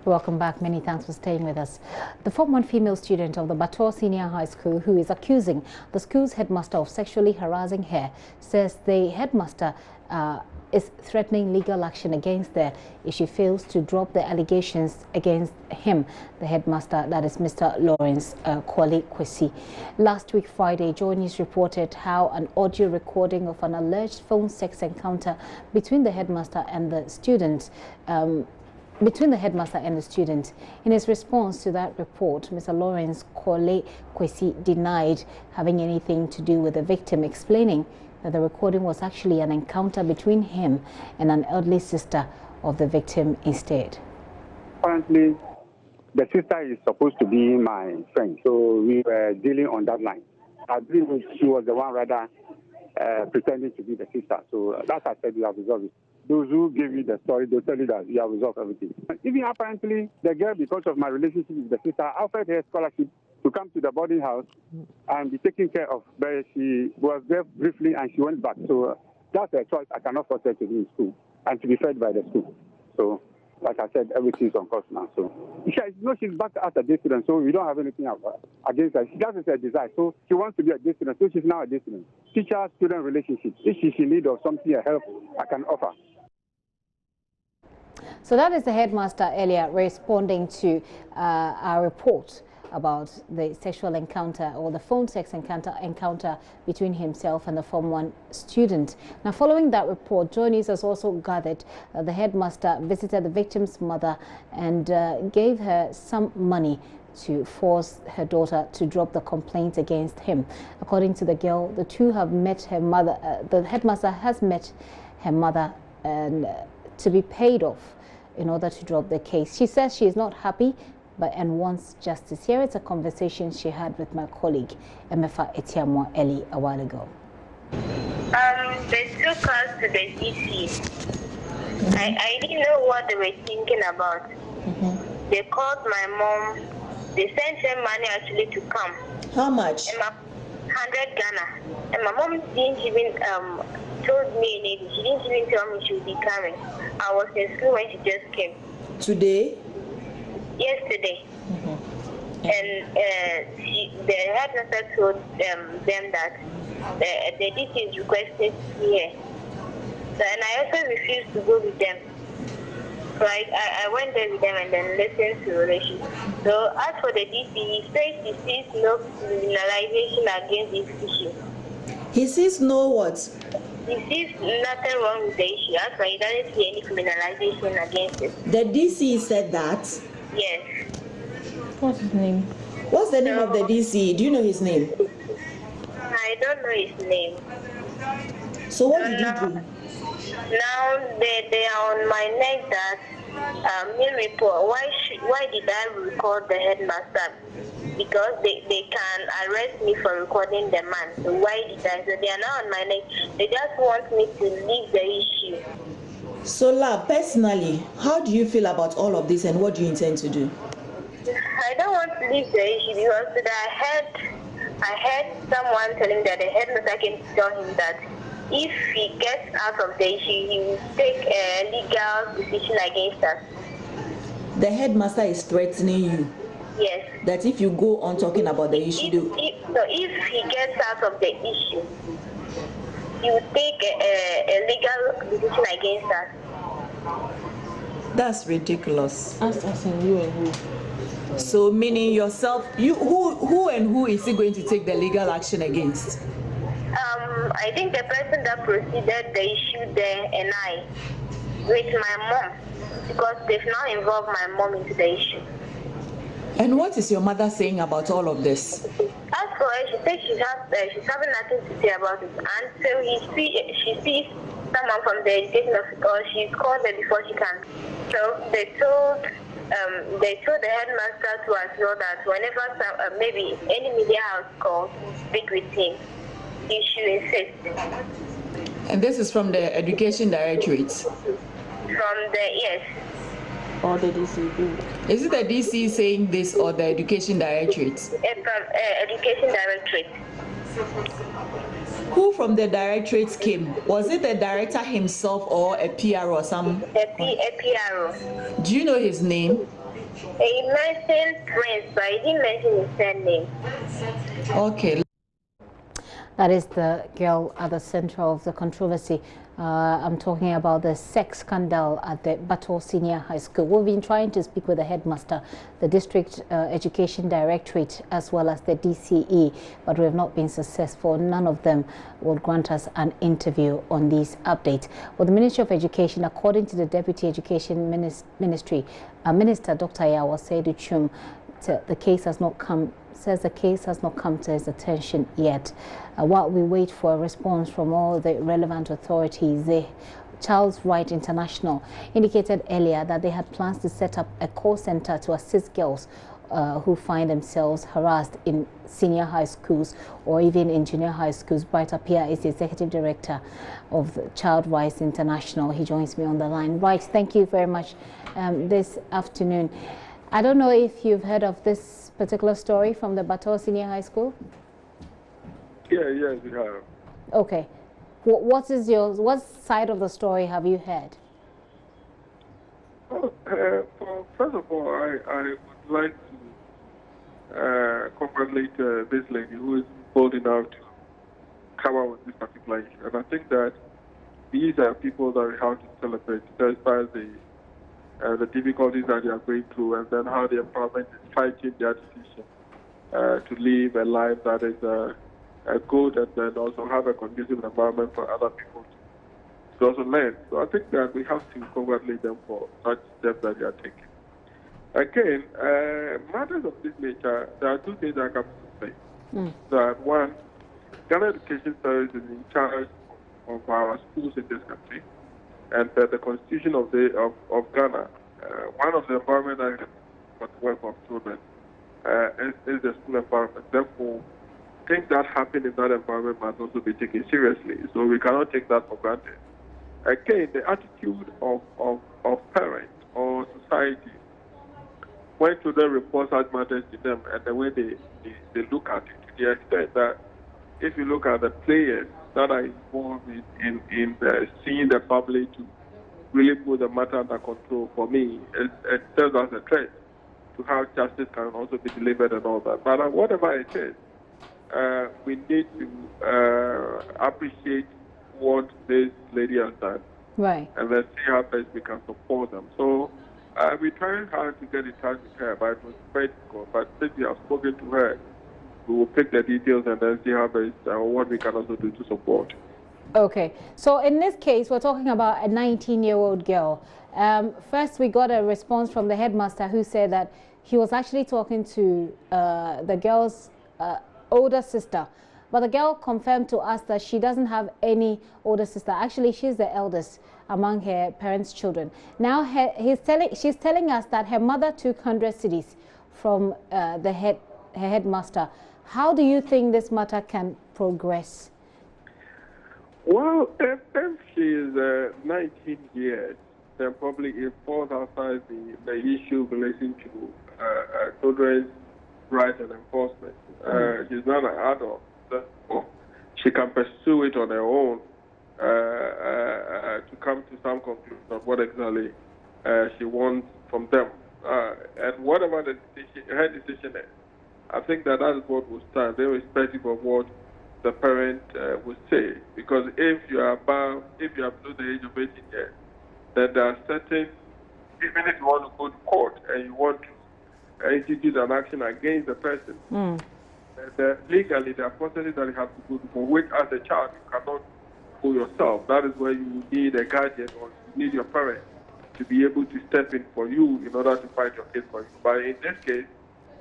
Welcome back. Many thanks for staying with us. The Form 1 female student of the Battor Senior High School who is accusing the school's headmaster of sexually harassing her says the headmaster is threatening legal action against her if she fails to drop the allegations against him, the headmaster, that is Mr. Lawrence Kwesi. Last week, Friday, JoyNews reported how an audio recording of an alleged phone sex encounter between the headmaster and the student In his response to that report, Mr. Lawrence Kwesi denied having anything to do with the victim, explaining that the recording was actually an encounter between him and an elderly sister of the victim instead. Apparently, the sister is supposed to be my friend, so we were dealing on that line. I believe she was the one rather pretending to be the sister. So that's I said we have resolved it. Those who give you the story, they'll tell you that you have resolved everything. Even apparently, the girl, because of my relationship with the sister, offered her scholarship to come to the boarding house and be taken care of. But she was there briefly and she went back. So that's a choice I cannot force her to do in school and to be fed by the school. So, like I said, everything's on course now. So, she's back as a day student, so we don't have anything against her. She doesn't say desire, so she wants to be a day student, so she's now a day student. Teacher-student relationship. If she's in need of something, a help, I can offer. So that is the headmaster earlier responding to our report about the sexual encounter or the phone sex encounter between himself and the Form 1 student. Now, following that report, JoyNews has also gathered that the headmaster visited the victim's mother and gave her some money to force her daughter to drop the complaint against him. According to the girl, the two have met her mother. The headmaster has met her mother and to be paid off in order to drop the case. She says she is not happy and wants justice. Here is a conversation she had with my colleague, Emefa Etiamwa Eli, a while ago. They took us to the DC. I didn't know what they were thinking about. They called my mom. They sent her money actually to come. How much? 100 Ghana. And my mom didn't even told me anything. She didn't even tell me she would be coming. I was in school when she just came. Today? Yesterday. And the headmaster told them that the DC is requested here. So, and I also refused to go with them. So I went there with them and then listened to the relationship. So as for the DC, he says he sees no criminalization against this issue. He sees no what? He sees nothing wrong with the issue. That's why he doesn't see any criminalization against it. The DC said that? Yes. What's his name? What's the name of the DC? Do you know his name? I don't know his name. So what did you do? Now they are on my neck that mail report. Why did I record the headmaster? Because they can arrest me for recording the man. So why did I? So they are now on my neck. They just want me to leave the issue. So, Lab, personally, how do you feel about all of this and what do you intend to do? I don't want to leave the issue because I heard someone telling that the headmaster can tell him that if he gets out of the issue, he will take a legal decision against us. The headmaster is threatening you? Yes. That if you go on talking about the issue... If he gets out of the issue, he will take a legal decision against us. That's ridiculous. As in you and who? So meaning yourself, who and who is he going to take the legal action against? I think the person that proceeded the issue there and I, with my mom, because they've now involved my mom into the issue. And what is your mother saying about all of this? As for her, she says she's having nothing to say about it. And so she sees someone from the education office, or she's called her before she can. So they told the headmaster to as well that whenever maybe any media house calls, speak with him, he should insist. And this is from the Education Directorate? From the, yes. Or the DC? Is it the DC saying this or the Education Directorate? From Education Directorate. Who from the directorate came? Was it the director himself or a PR or some? A PRO. Do you know his name? He mentioned Prince, but he didn't mention his surname. Okay. That is the girl at the center of the controversy. I'm talking about the sex scandal at the Battor Senior High School. We've been trying to speak with the headmaster, the District Education Directorate, as well as the DCE, but we have not been successful. None of them will grant us an interview on these updates. Well, the Ministry of Education, according to the Deputy Education Ministry, Minister Dr. Yawa Seidu-Chum, the case has not come to his attention yet. While we wait for a response from all the relevant authorities, the Child's Right International indicated earlier that they had plans to set up a call center to assist girls who find themselves harassed in senior high schools or even in junior high schools. Battor is the Executive Director of the Child Rights International. He joins me on the line. Right, thank you very much this afternoon. I don't know if you've heard of this particular story from the Battor Senior High School. Yes, we have. Okay. What side of the story have you heard? Well, first of all, I would like to congratulate this lady who is bold enough to come out with this particular issue. And I think that these are people that we have to celebrate, despite the difficulties that they are going through, and then how the empowerment is fighting their decision to live a life that is good, and then also have a conducive environment for other people to also learn. So I think that we have to congratulate them for such steps that they are taking. Again, matters of this nature, there are two things that come to play. That one, Ghana Education Service is in charge of our schools in this country, and the Constitution of Ghana, one of the environment that for the work of children is the school environment. Therefore, things that happen in that environment must also be taken seriously. So we cannot take that for granted. Again, the attitude of parents or society when children report such matters to them, and the way they look at it, to the extent that if you look at the players that are involved in seeing the family to really put the matter under control, for me, it serves as a threat to how justice can also be delivered and all that. But whatever it is, we need to appreciate what this lady has done. Right. And let's see how best we can support them. So we're trying hard to get in touch with her, but it was very difficult. But since we have spoken to her, we will pick the details and then see how best what we can also do to support. Okay. So in this case, we're talking about a 19-year-old girl. First, we got a response from the headmaster who said that he was actually talking to the girl's older sister. But the girl confirmed to us that she doesn't have any older sister. Actually, she's the eldest among her parents' children. Now, she's telling us that her mother took 100 cedis from her headmaster. How do you think this matter can progress? Well, if she is 19 years, then probably it falls outside the issue relating to children's rights and enforcement. She's not an adult. She can pursue it on her own to come to some conclusion of what exactly she wants from them. And whatever her decision is, I think that is what will stand, irrespective of what the parent would say. Because if you are below the age of 18 years, then there are certain, even if you want to go to court and you want to institute an action against the person, legally there are processes that you have to go through, for which as a child you cannot go yourself. That is where you need a guardian or you need your parent to be able to step in for you in order to fight your case for you. But in this case,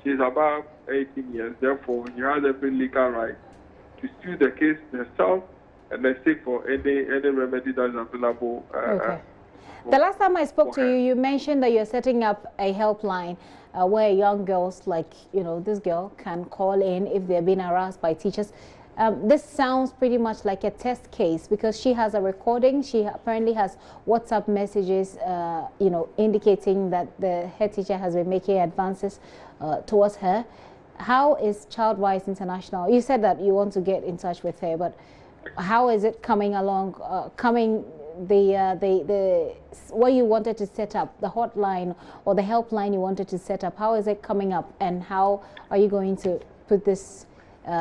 she's above 18 years, therefore she has every legal right to sue the case herself and then seek for any remedy that is available. Okay. The last time I spoke to you, you mentioned that you're setting up a helpline where young girls like, this girl can call in if they're being harassed by teachers. This sounds pretty much like a test case because she has a recording. She apparently has WhatsApp messages, indicating that the head teacher has been making advances towards her. How is Child Rights International? You said that you want to get in touch with her, but how is it coming along, what you wanted to set up, the hotline or the helpline you wanted to set up, how is it coming up, and how are you going to put this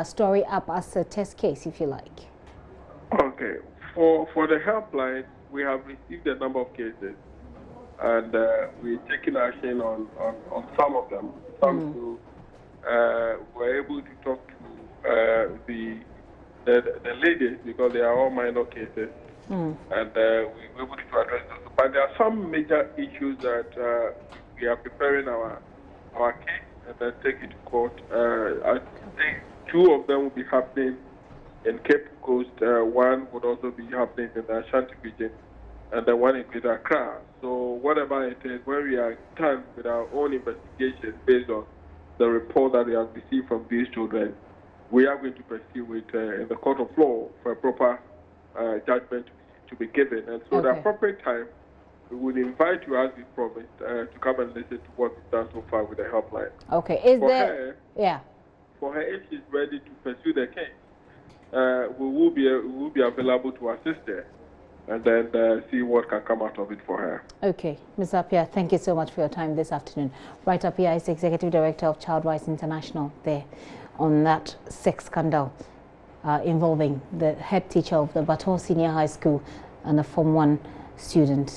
story up as a test case, if you like? Okay, for the helpline, we have received a number of cases, and we're taking action on some of them. Some who were able to talk to the ladies, because they are all minor cases, and we were able to address those. But there are some major issues that we are preparing our case and then take it to court. I think 2 of them will be happening in Cape Coast. One would also be happening in the Ashanti region, and the one in Greater Accra. So whatever it is, when we are done with our own investigation based on the report that we have received from these children, we are going to pursue it in the court of law for a proper judgment to be given. And so the appropriate time, we would invite you, as we promised, to come and listen to what we've done so far with the helpline. Okay, For her, if she's ready to pursue the case, we will be available to assist her, and then see what can come out of it for her. Okay, Ms. Appiah, thank you so much for your time this afternoon. Right, Appiah is Executive Director of Child Rights International there on that sex scandal involving the head teacher of the Battor Senior High School and a Form 1 student.